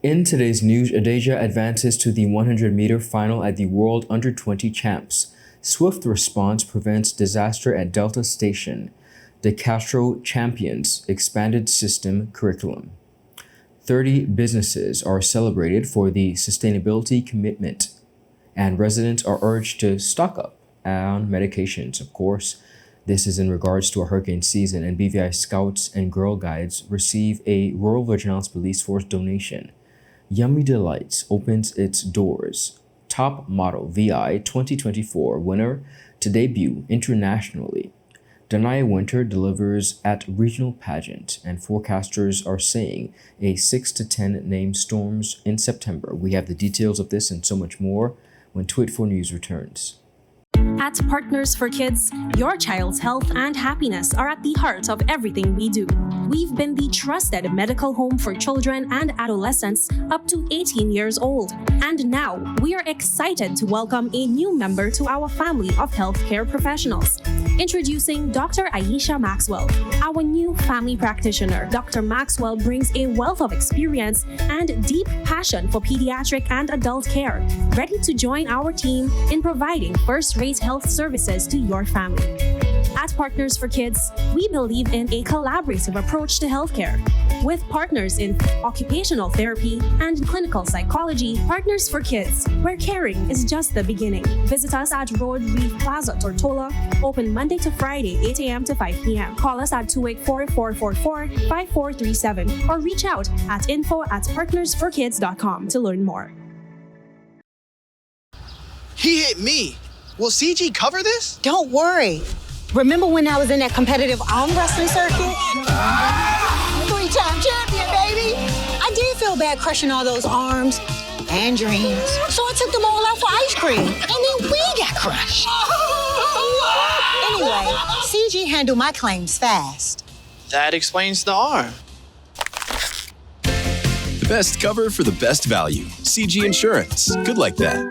In today's news, ADAEJAH advances to the 100-meter final at the World Under-20 Champs. Swift response prevents disaster at Delta Station. The CASTRO champions expanded system curriculum. 30 businesses are celebrated for the sustainability commitment, and residents are urged to stock up on medications. Of course, this is in regards to a hurricane season, and BVI Scouts and Girl Guides receive a Royal Virgin Islands Police Force donation. Yummy Delights opens its doors. Top Model VI 2024 winner to debut internationally. Danaya Winter delivers at regional pageant, and forecasters are saying a 6 to 10 named storms in September. We have the details of this and so much more when Tweet4 News returns. At Partners for Kids, your child's health and happiness are at the heart of everything we do. We've been the trusted medical home for children and adolescents up to 18 years old. And now, we are excited to welcome a new member to our family of healthcare professionals. Introducing Dr. ADAEJAH Maxwell, our new family practitioner. Dr. Maxwell brings a wealth of experience and deep passion for pediatric and adult care, ready to join our team in providing first-rate health services to your family. At Partners for Kids, we believe in a collaborative approach to healthcare. With partners in occupational therapy and clinical psychology, Partners for Kids, where caring is just the beginning. Visit us at Road Reef Plaza, Tortola, open Monday to Friday, 8 a.m. to 5 p.m. Call us at 284-444-5437 or reach out at info@partnersforkids.com to learn more. He hit me. Will CG cover this? Don't worry. Remember when I was in that competitive arm wrestling circuit? Three-time champion, baby! I did feel bad crushing all those arms and dreams. So I took them all out for ice cream. And then we got crushed. Anyway, CG handled my claims fast. That explains the arm. The best cover for the best value. CG Insurance. Good like that.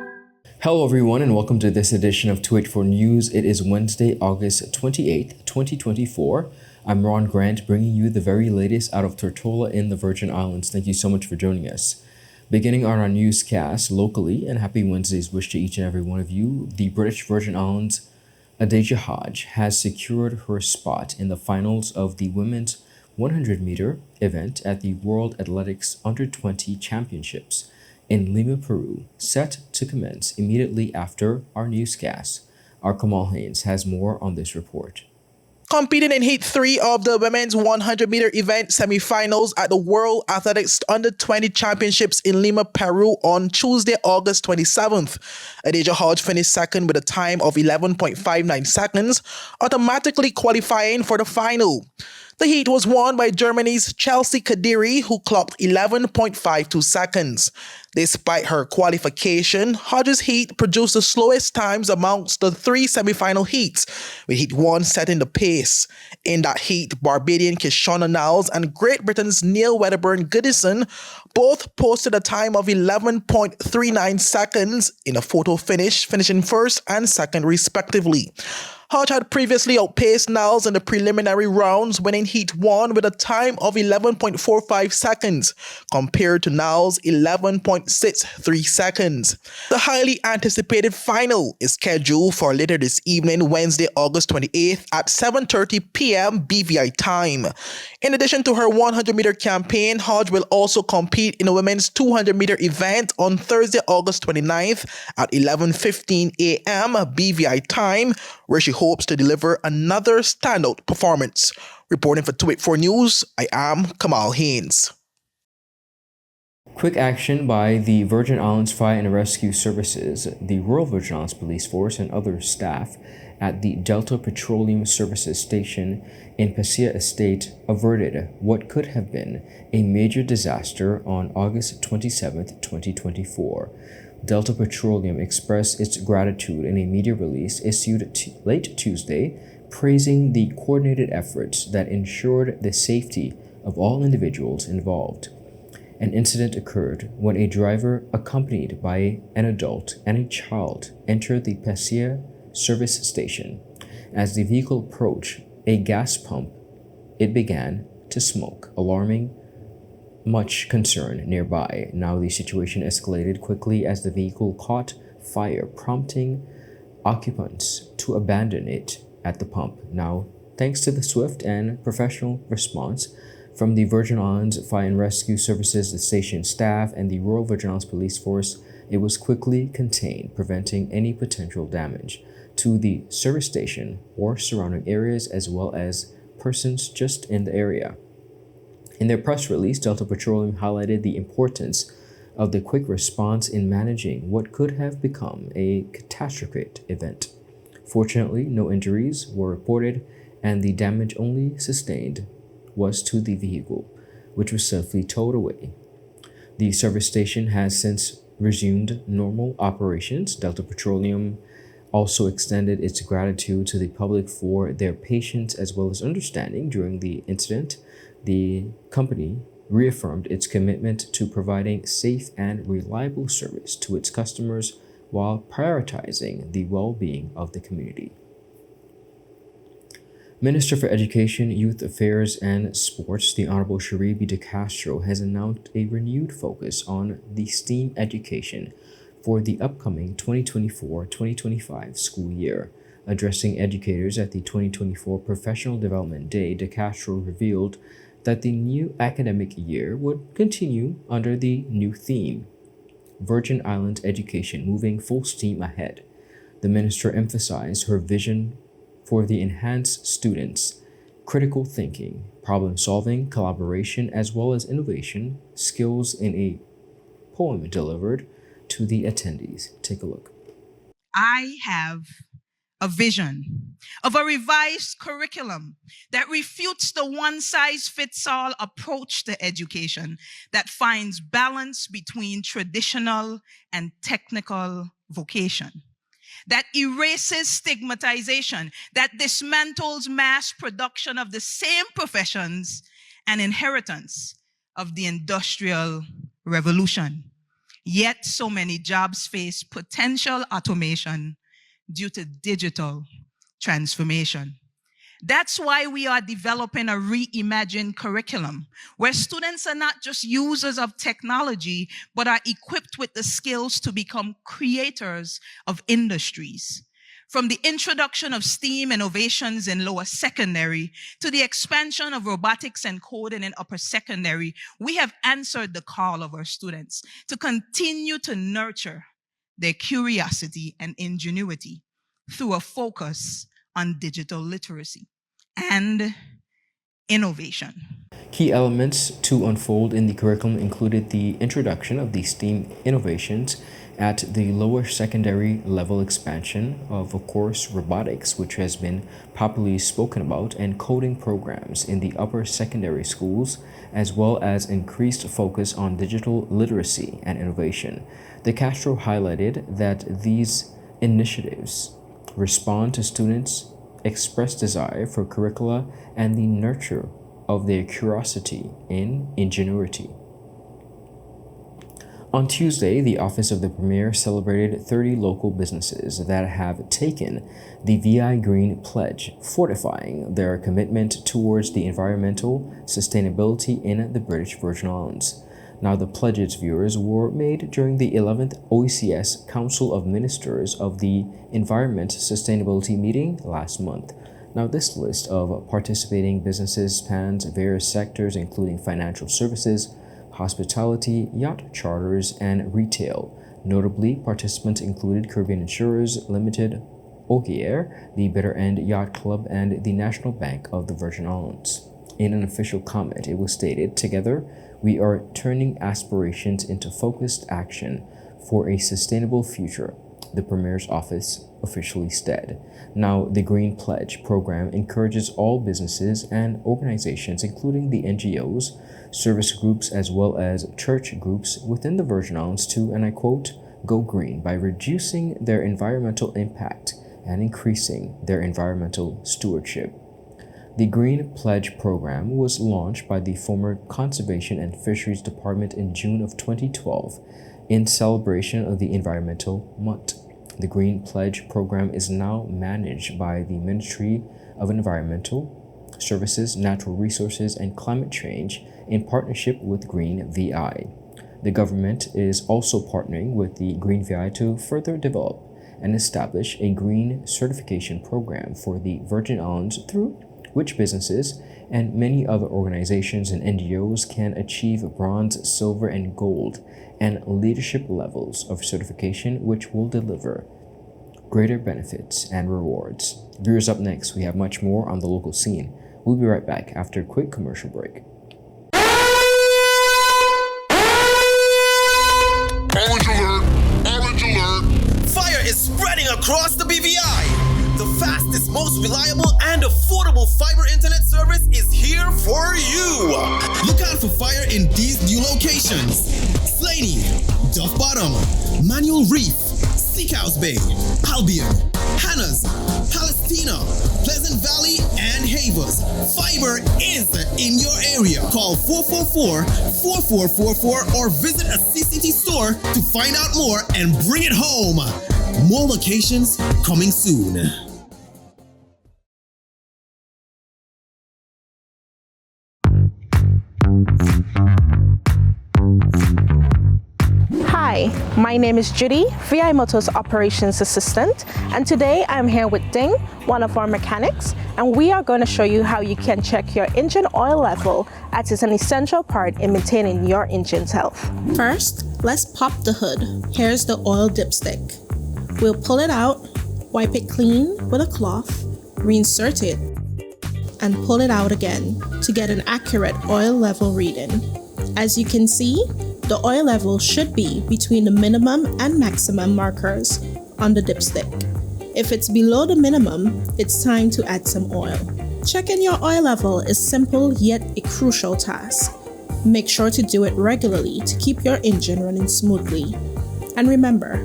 Hello everyone, and welcome to this edition of Tweet4 News. It is Wednesday, August 28th, 2024. I'm Ron Grant, bringing you the very latest out of Tortola in the Virgin Islands. Thank you so much for joining us. Beginning on our newscast locally, and happy Wednesday's wish to each and every one of you, the British Virgin Islands ADAEJAH has secured her spot in the finals of the women's 100-meter event at the World Athletics Under-20 Championships in Lima, Peru, set to commence immediately after our newscast. Our Kamal Haynes has more on this report. Competing in Heat 3 of the women's 100-meter event semifinals at the World Athletics Under-20 Championships in Lima, Peru on Tuesday, August 27th. ADAEJAH finished second with a time of 11.59 seconds, automatically qualifying for the final. The heat was won by Germany's Chelsea Kadiri, who clocked 11.52 seconds. Despite her qualification, Hodges' heat produced the slowest times amongst the three semi-final heats, with Heat 1 setting the pace. In that heat, Barbadian Kishonna Niles and Great Britain's Neil Wedderburn Goodison both posted a time of 11.39 seconds in a photo finish, finishing first and second respectively. Hodge had previously outpaced Niles in the preliminary rounds, winning Heat 1 with a time of 11.45 seconds, compared to Niles' 11.63 seconds. The highly anticipated final is scheduled for later this evening, Wednesday, August 28th at 7:30 p.m. BVI time. In addition to her 100-meter campaign, Hodge will also compete in a women's 200-meter event on Thursday, August 29th at 11:15 a.m. BVI time, where she hopes to deliver another standout performance. Reporting for Tweet4 News, I am Kamal Haynes. Quick action by the Virgin Islands Fire and Rescue Services, the Royal Virgin Islands Police Force, and other staff at the Delta Petroleum Services Station in Pasia Estate averted what could have been a major disaster on August 27, 2024. Delta Petroleum expressed its gratitude in a media release issued late Tuesday, praising the coordinated efforts that ensured the safety of all individuals involved. An incident occurred when a driver accompanied by an adult and a child entered the Pasia service station. As the vehicle approached a gas pump, it began to smoke, alarming much concern nearby. Now the situation escalated quickly as the vehicle caught fire, prompting occupants to abandon it at the pump. Now, thanks to the swift and professional response from the Virgin Islands Fire and Rescue Services, the station staff, and the Royal Virgin Islands Police Force, it was quickly contained, preventing any potential damage to the service station or surrounding areas, as well as persons just in the area. In their press release, Delta Petroleum highlighted the importance of the quick response in managing what could have become a catastrophic event. Fortunately, no injuries were reported, and the damage only sustained was to the vehicle, which was safely towed away. The service station has since resumed normal operations. Delta Petroleum also extended its gratitude to the public for their patience as well as understanding during the incident. The company reaffirmed its commitment to providing safe and reliable service to its customers while prioritizing the well-being of the community. Minister for Education, Youth Affairs, and Sports, the Honorable Cherie B. de Castro, has announced a renewed focus on the STEAM education for the upcoming 2024-2025 school year. Addressing educators at the 2024 Professional Development Day, de Castro revealed that the new academic year would continue under the new theme, Virgin Islands Education Moving Full Steam Ahead. The minister emphasized her vision for the enhanced students' critical thinking, problem solving, collaboration, as well as innovation skills in a poem delivered to the attendees. Take a look. I have a vision of a revised curriculum that refutes the one-size-fits-all approach to education that finds balance between traditional and technical vocation, that erases stigmatization, that dismantles mass production of the same professions and inheritance of the Industrial Revolution. Yet so many jobs face potential automation due to digital transformation. That's why we are developing a reimagined curriculum where students are not just users of technology, but are equipped with the skills to become creators of industries. From the introduction of STEAM innovations in lower secondary to the expansion of robotics and coding in upper secondary, we have answered the call of our students to continue to nurture their curiosity and ingenuity through a focus on digital literacy and innovation. Key elements to unfold in the curriculum included the introduction of the STEAM innovations at the lower secondary level, expansion of course, robotics, which has been popularly spoken about, and coding programs in the upper secondary schools, as well as increased focus on digital literacy and innovation. De Castro highlighted that these initiatives respond to students' expressed desire for curricula and the nurture of their curiosity and ingenuity. On Tuesday, the Office of the Premier celebrated 30 local businesses that have taken the VI Green Pledge, fortifying their commitment towards the environmental sustainability in the British Virgin Islands. Now, the pledges, viewers, were made during the 11th OECS Council of Ministers of the Environment Sustainability meeting last month. Now, this list of participating businesses spans various sectors, including financial services, hospitality, yacht charters, and retail. Notably, participants included Caribbean Insurers Limited, Ogier, the Bitter End Yacht Club, and the National Bank of the Virgin Islands. In an official comment, it was stated, "Together, we are turning aspirations into focused action for a sustainable future," the Premier's office officially said. Now, the Green Pledge program encourages all businesses and organizations, including the NGOs, service groups, as well as church groups within the Virgin Islands to, and I quote, "go green" by reducing their environmental impact and increasing their environmental stewardship. The Green Pledge program was launched by the former Conservation and Fisheries Department in June of 2012 in celebration of the Environmental Month. The Green Pledge program is now managed by the Ministry of Environmental, Services, Natural Resources, and Climate Change in partnership with Green VI. The government is also partnering with the Green VI to further develop and establish a green certification program for the Virgin Islands through which businesses and many other organizations and NGOs can achieve bronze, silver, and gold and leadership levels of certification, which will deliver greater benefits and rewards. Viewers, up next, we have much more on the local scene. We'll be right back after a quick commercial break. Orange alert! Orange alert! Fire is spreading across the BVI! The fastest, most reliable, and affordable fiber internet service is here for you! Look out for fire in these new locations: Slaney, Duff Bottom, Manual Reef, Seacoast Bay, Albion, Hannah's, Palestina, Pleasant Valley, and Havers. Fiber is in your area. Call 444-4444 or visit a CCT store to find out more and bring it home. More locations coming soon. Hi, my name is Judy, VI Motors Operations Assistant, and today I'm here with Ding, one of our mechanics, and we are going to show you how you can check your engine oil level, as it's an essential part in maintaining your engine's health. First, let's pop the hood. Here's the oil dipstick. We'll pull it out, wipe it clean with a cloth, reinsert it, and pull it out again to get an accurate oil level reading. As you can see, the oil level should be between the minimum and maximum markers on the dipstick. If it's below the minimum, it's time to add some oil. Checking your oil level is simple yet a crucial task. Make sure to do it regularly to keep your engine running smoothly. And remember,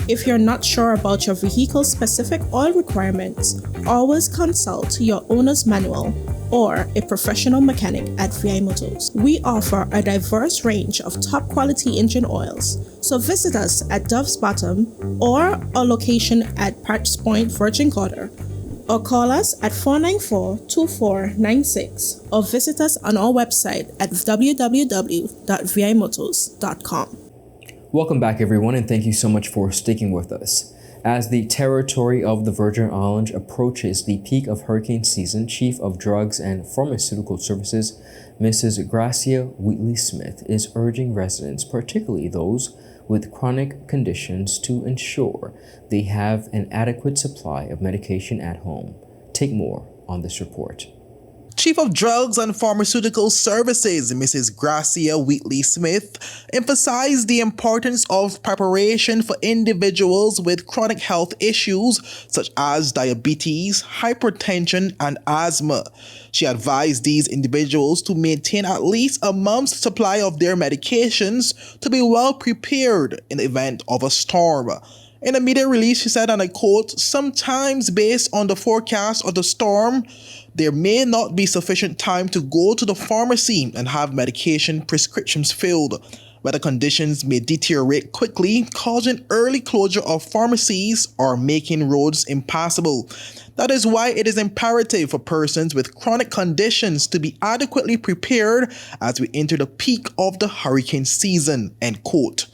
if you're not sure about your vehicle's specific oil requirements, always consult your owner's manual or a professional mechanic at VI Motors. We offer a diverse range of top quality engine oils, so visit us at Dove's Bottom or our location at Patch Point, Virgin Gorda, or call us at 494-2496 or visit us on our website at www.vimotors.com. Welcome back, everyone, and thank you so much for sticking with us. As the territory of the Virgin Islands approaches the peak of hurricane season, Chief of Drugs and Pharmaceutical Services, Mrs. Gracia Wheatley-Smith, is urging residents, particularly those with chronic conditions, to ensure they have an adequate supply of medication at home. Take more on this report. Chief of Drugs and Pharmaceutical Services, Mrs. Gracia Wheatley-Smith, emphasized the importance of preparation for individuals with chronic health issues such as diabetes, hypertension, and asthma. She advised these individuals to maintain at least a month's supply of their medications to be well prepared in the event of a storm. In a media release, she said, and I quote, "Sometimes based on the forecast of the storm, there may not be sufficient time to go to the pharmacy and have medication prescriptions filled. Weather conditions may deteriorate quickly, causing early closure of pharmacies or making roads impassable. That is why it is imperative for persons with chronic conditions to be adequately prepared as we enter the peak of the hurricane season," end quote.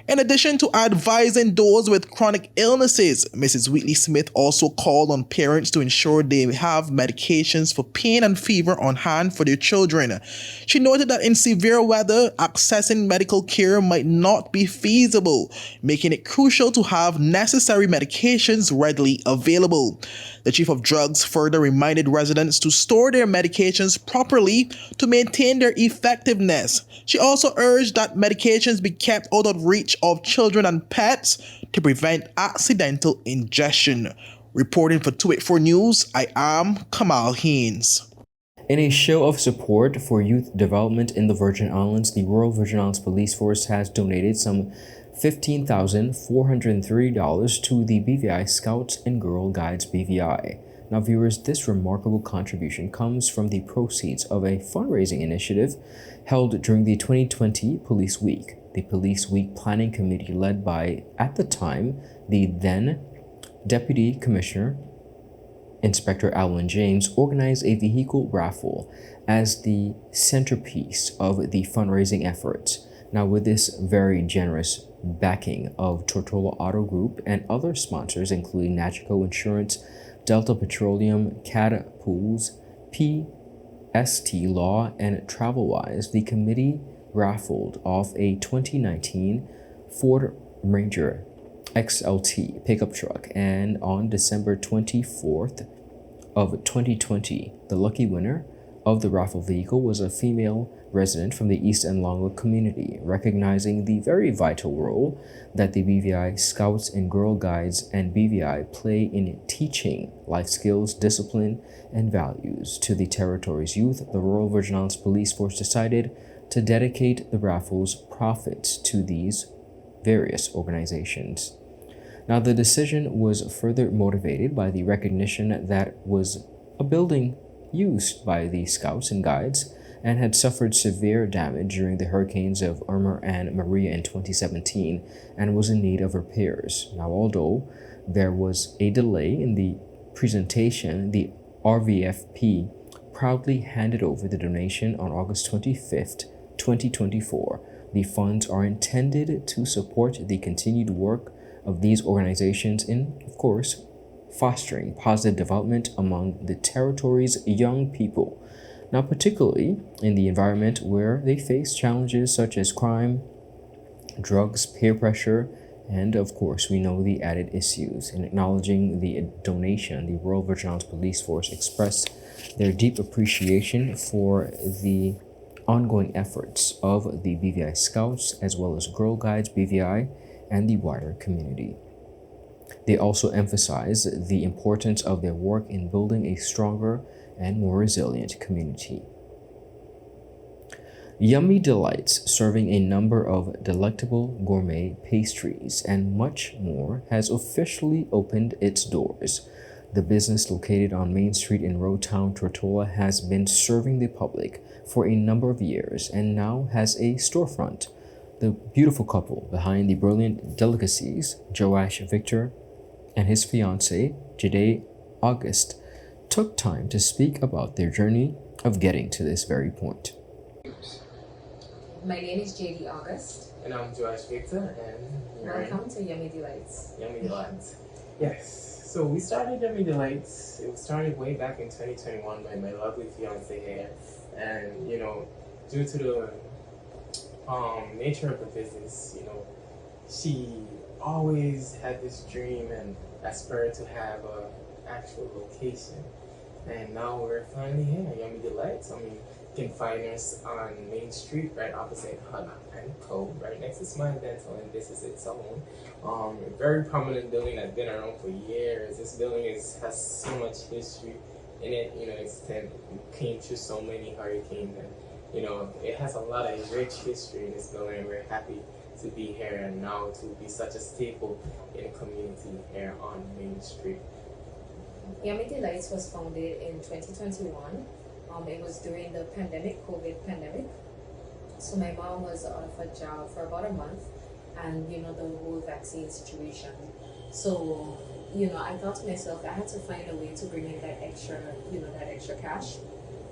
In addition to advising those with chronic illnesses, Mrs. Wheatley-Smith also called on parents to ensure they have medications for pain and fever on hand for their children. She noted that in severe weather, accessing medical care might not be feasible, making it crucial to have necessary medications readily available. The Chief of Drugs further reminded residents to store their medications properly to maintain their effectiveness. She also urged that medications be kept out of reach of children and pets to prevent accidental ingestion. Reporting for 284 News, I am Kamal Haynes. In a show of support for youth development in the Virgin Islands, the Royal Virgin Islands Police Force has donated some $15,403 to the BVI Scouts and Girl Guides BVI. Now, viewers, this remarkable contribution comes from the proceeds of a fundraising initiative held during the 2020 Police Week. The Police Week Planning Committee, led by, at the time, the then Deputy Commissioner Inspector Alwyn James organized a vehicle raffle as the centerpiece of the fundraising efforts. Now, with this very generous backing of Tortola Auto Group and other sponsors, including Nagico Insurance, Delta Petroleum, CAD Pools, PST Law, and TravelWise, the committee raffled off a 2019 Ford Ranger XLT pickup truck, and on December 24th of 2020, the lucky winner of the raffle vehicle was a female resident from the East End Longwood community, recognizing the very vital role that the BVI Scouts and Girl Guides and BVI play in teaching life skills, discipline, and values to the territory's youth. The Royal Virgin Islands Police Force decided to dedicate the raffle's profits to these various organizations. Now, the decision was further motivated by the recognition that was a building used by the Scouts and Guides and had suffered severe damage during the hurricanes of Irma and Maria in 2017 and was in need of repairs. Now, although there was a delay in the presentation, the RVFP proudly handed over the donation on August 25th, 2024. The funds are intended to support the continued work of these organizations in, of course, fostering positive development among the territory's young people. Now, particularly in the environment where they face challenges such as crime, drugs, peer pressure, and of course, we know the added issues. In acknowledging the donation, the Royal Virgin Islands Police Force expressed their deep appreciation for the ongoing efforts of the BVI Scouts as well as Girl Guides, BVI, and the wider community. They also emphasize the importance of their work in building a stronger and more resilient community. Yummy Delights, serving a number of delectable gourmet pastries and much more, has officially opened its doors. The business, located on Main Street in Road Town, Tortola, has been serving the public for a number of years and now has a storefront. The beautiful couple behind the brilliant delicacies, Joash Victor and his fiancée, Jade August, took time to speak about their journey of getting to this very point. My name is Jade August. And I'm Joash Victor, and welcome to Yummy Delights. Yummy Delights. Yes. So we started Yummy Delights. It started way back in 2021 by my lovely fiancée here. And, you know, due to the nature of the business, you know, she always had this dream and aspired to have an actual location. And now we're finally here at Yummy Delights. I mean, you can find us on Main Street, right opposite Hunt and Co., right next to Smile Dental, and this is its salon. A very prominent building that's been around for years. This building has so much history in it. You know, it came through so many hurricanes, and you know, it has a lot of rich history in this building. We're happy to be here and now to be such a staple in the community here on Main Street. Yummy Delights was founded in 2021. It was during the COVID pandemic. So my mom was out of a job for about a month, and you know, the whole vaccine situation. So, you know, I thought to myself, I had to find a way to bring in that extra cash.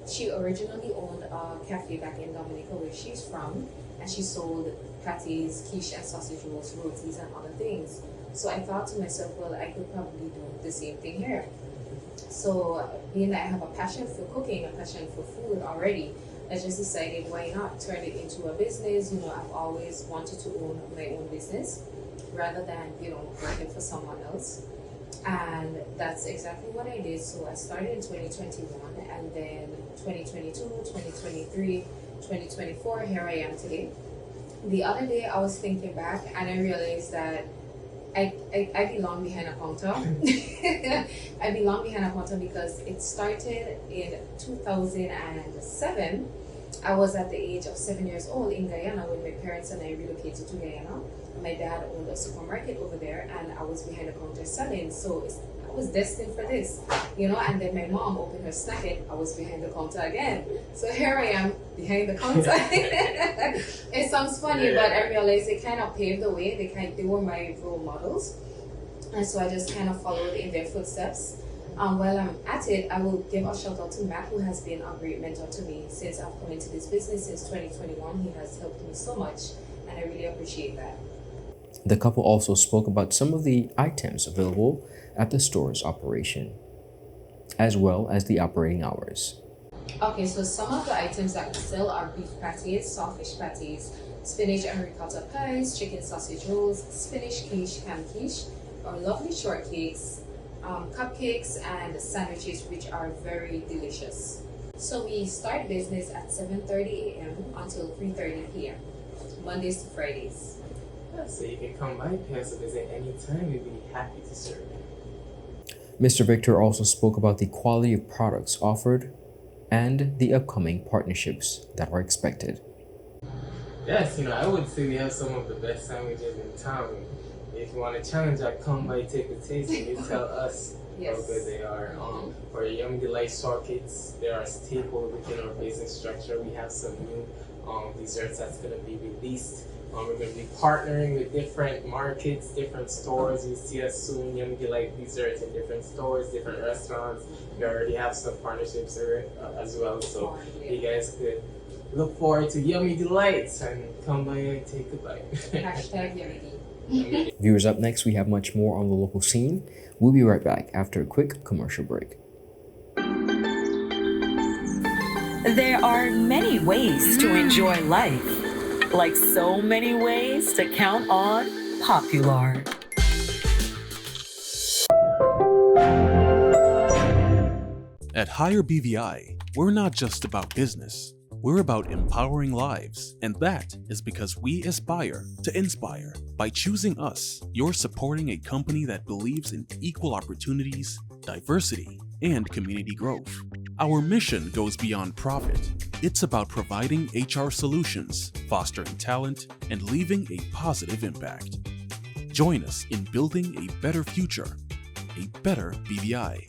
She originally owned a cafe back in Dominica, where she's from, and she sold patties, quiche, and sausage rolls, rotis, and other things. So I thought to myself, well, I could probably do the same thing here. So being that I have a passion for cooking, a passion for food already, I just decided, why not turn it into a business? You know, I've always wanted to own my own business rather than, you know, working for someone else. And that's exactly what I did. So I started in 2021, and then 2022, 2023, 2024, here I am today. The other day I was thinking back and I realized that I belong behind a counter. I belong behind a counter because it started in 2007. I was at the age of 7 years old in Guyana when my parents and I relocated to Guyana. My dad owned a supermarket over there, and I was behind the counter selling. So I was destined for this, you know. And then my mom opened her snacket. I was behind the counter again. So here I am behind the counter. It sounds funny, but I realized it kind of paved the way. They were my role models, and so I just kind of followed in their footsteps. While I'm at it, I will give a shout out to Matt, who has been a great mentor to me since I've come into this business since 2021. He has helped me so much, and I really appreciate that. The couple also spoke about some of the items available at the store's operation, as well as the operating hours. Okay, so some of the items that we sell are beef patties, saltfish patties, spinach and ricotta pies, chicken sausage rolls, spinach quiche, ham quiche, our lovely shortcakes, cupcakes, and sandwiches, which are very delicious. So we start business at 7:30 a.m. until 3:30 p.m. Mondays to Fridays. Yeah, so you can come by, pay us a visit anytime. We'd be happy to serve you. Mr. Victor also spoke about the quality of products offered and the upcoming partnerships that are expected. Yes, I would say we have some of the best sandwiches in town. If you want a challenge, come by, take a taste, and you tell us how good they are. For Yummy Delight shortcakes, they are a staple within our business structure. We have some new desserts that's going to be released. We're going to be partnering with different markets, different stores. You see us soon, Yummy Delight desserts in different stores, different restaurants. We already have some partnerships as well, so you guys could look forward to Yummy Delights and come by and take a bite. Hashtag Yummy. Viewers, up next, we have much more on the local scene. We'll be right back after a quick commercial break. There are many ways to enjoy life, like so many ways to count on Popular. At Higher BVI, we're not just about business. We're about empowering lives, and that is because we aspire to inspire. By choosing us, you're supporting a company that believes in equal opportunities, diversity, and community growth. Our mission goes beyond profit. It's about providing HR solutions, fostering talent, and leaving a positive impact. Join us in building a better future, a better BVI.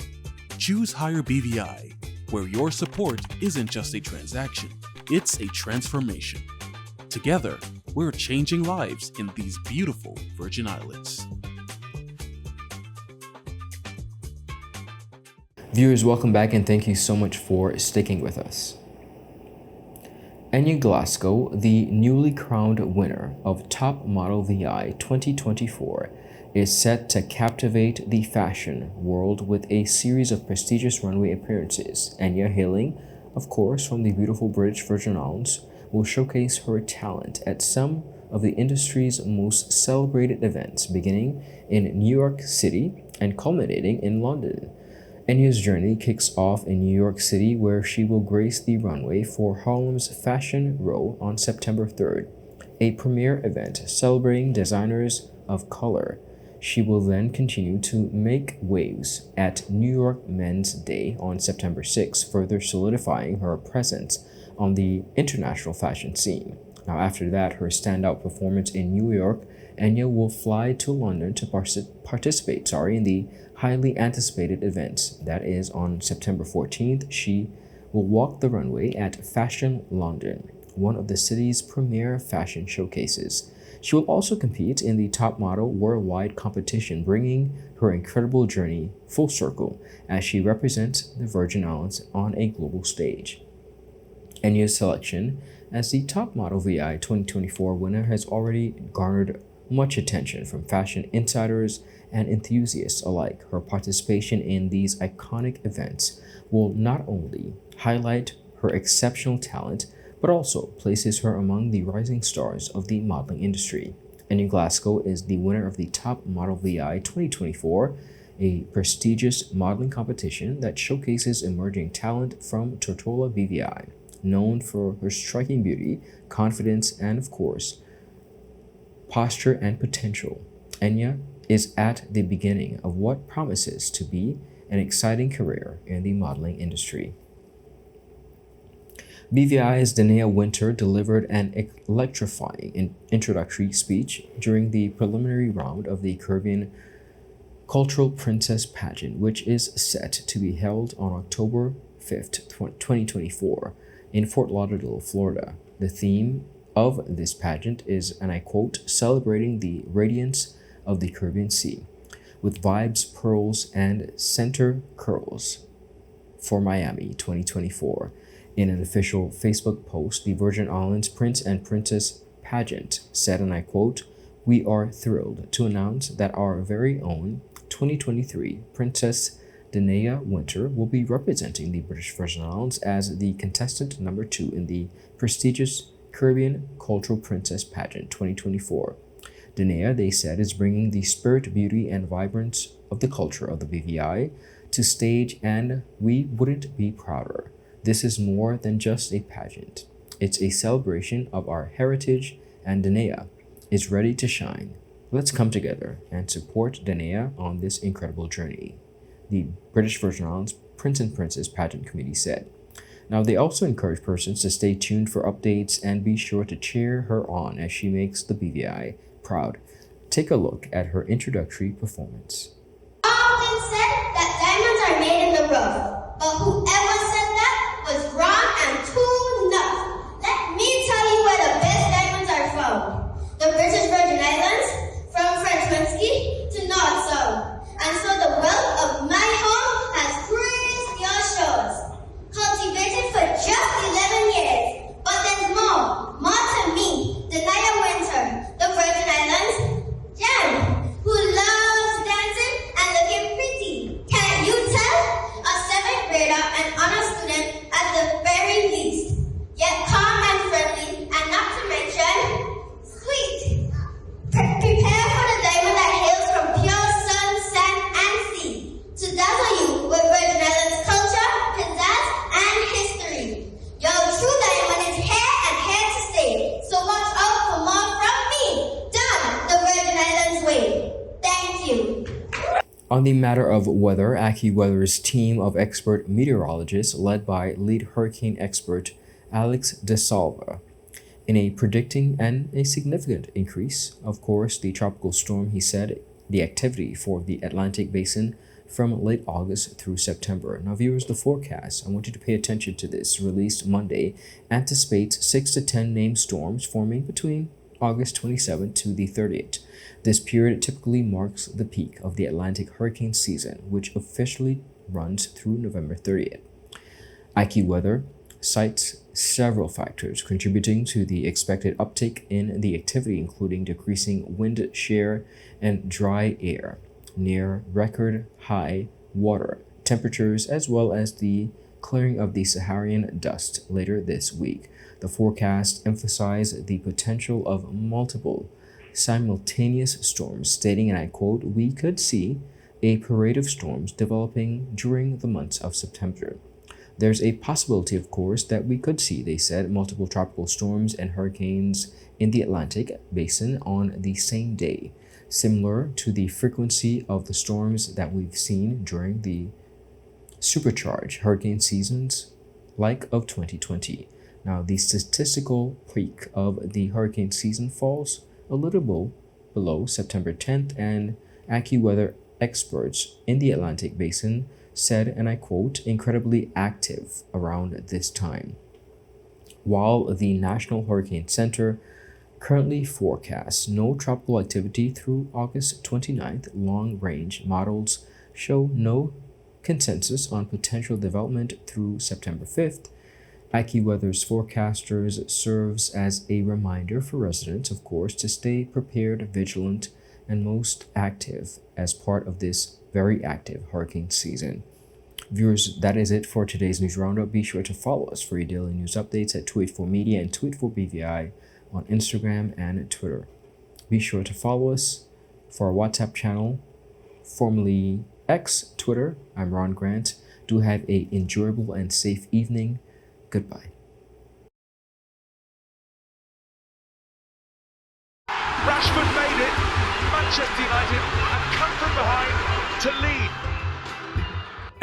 Choose Higher BVI, where your support isn't just a transaction, it's a transformation. Together, we're changing lives in these beautiful Virgin Islands. Viewers, welcome back and thank you so much for sticking with us. Enya Glasgow, the newly crowned winner of Top Model VI 2024, is set to captivate the fashion world with a series of prestigious runway appearances. Enya, hailing, of course, from the beautiful British Virgin Islands, will showcase her talent at some of the industry's most celebrated events, beginning in New York City and culminating in London. Enya's journey kicks off in New York City, where she will grace the runway for Harlem's Fashion Row on September 3rd, a premier event celebrating designers of color. She will then continue to make waves at New York Men's Day on September 6th, further solidifying her presence on the international fashion scene. Now, after that, her standout performance in New York, Enya will fly to London to participate in the highly anticipated event. That is on September 14th. She will walk the runway at Fashion London, one of the city's premier fashion showcases. She will also compete in the Top Model Worldwide competition, bringing her incredible journey full circle as she represents the Virgin Islands on a global stage. Enya's selection as the Top Model VI 2024 winner has already garnered much attention from fashion insiders and enthusiasts alike. Her participation in these iconic events will not only highlight her exceptional talent, but also places her among the rising stars of the modeling industry. Enya Glasgow is the winner of the Top Model VI 2024, a prestigious modeling competition that showcases emerging talent from Tortola BVI. Known for her striking beauty, confidence, and of course, posture and potential, Enya is at the beginning of what promises to be an exciting career in the modeling industry. BVI's Danae Winter delivered an electrifying introductory speech during the preliminary round of the Caribbean Cultural Princess Pageant, which is set to be held on October 5th, 2024 in Fort Lauderdale, Florida. The theme of this pageant is, and I quote, celebrating the radiance of the Caribbean Sea. with vibes, pearls, and center curls for Miami 2024. In an official Facebook post, the Virgin Islands Prince and Princess Pageant said, and I quote, "We are thrilled to announce that our very own 2023 Princess ADAEJAH Winter will be representing the British Virgin Islands as the contestant number 2 in the prestigious Caribbean Cultural Princess Pageant 2024. ADAEJAH, they said, is bringing the spirit, beauty, and vibrance of the culture of the BVI to stage, and we wouldn't be prouder. This is more than just a pageant. It's a celebration of our heritage, and ADAEJAH is ready to shine. Let's come together and support ADAEJAH on this incredible journey," the British Virgin Islands Prince and Princess Pageant Committee said. Now, they also encourage persons to stay tuned for updates and be sure to cheer her on as she makes the BVI proud. Take a look at her introductory performance. Often said that diamonds are made in the rough, but whoever said that was wrong and too enough. Let me tell you where the best diamonds are from. The British Virgin Islands, from French Mansky to North South. And so the wealth of my home has graced your shores. Cultivated for just 11 years. But there's more to me. ADAEJAH Winter, the Virgin Islands gem, who loves dancing and looking pretty. Can't you tell? A 7th grader and honor student at the very least. Yet calm and friendly, and not to mention sweet. Prepare for the diamond that hails from pure sun, sand, and sea. To dazzle you with Virgin Islands culture, pizzazz, and history. Your true diamond is here and here to stay. So watch out for more from me. Done the Virgin Islands way. Thank you. On the matter of weather, AccuWeather's team of expert meteorologists, led by lead hurricane expert Alex DeSalva, in a predicting and a significant increase, of course, the tropical storm, he said, the activity for the Atlantic basin from late August through September. Now, viewers, the forecast, I want you to pay attention to this, released Monday, anticipates 6 to 10 named storms forming between August 27th to the 30th. This period typically marks the peak of the Atlantic hurricane season, which officially runs through November 30th. AccuWeather cites several factors contributing to the expected uptick in the activity, including decreasing wind shear and dry air, near record high water temperatures, as well as the clearing of the Saharan dust later this week. The forecast emphasized the potential of multiple simultaneous storms, stating, and I quote, "We could see a parade of storms developing during the months of September. There's a possibility, of course, that we could see," they said, "multiple tropical storms and hurricanes in the Atlantic basin on the same day, similar to the frequency of the storms that we've seen during the supercharged hurricane seasons like of 2020. Now, the statistical peak of the hurricane season falls a little below September 10th, and AccuWeather experts in the Atlantic basin said, and I quote, "incredibly active around this time." While the National Hurricane Center currently forecasts no tropical activity through August 29th, long-range models show no consensus on potential development through September 5th. AccuWeather's forecasters serves as a reminder for residents, of course, to stay prepared, vigilant, and most active as part of this very active hurricane season. Viewers, that is it for today's news roundup. Be sure to follow us for your daily news updates at 284 Media and 284 BVI on Instagram and Twitter. Be sure to follow us for our WhatsApp channel, formerly X, Twitter. I'm Ron Grant. Do have an enjoyable and safe evening. Goodbye. Rashford made it. Manchester United have come from behind to lead.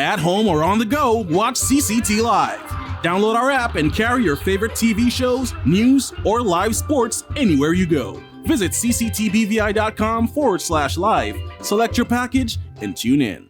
At home or on the go, watch CCT Live. Download our app and carry your favorite TV shows, news, or live sports anywhere you go. Visit cctbvi.com/live, select your package, and tune in.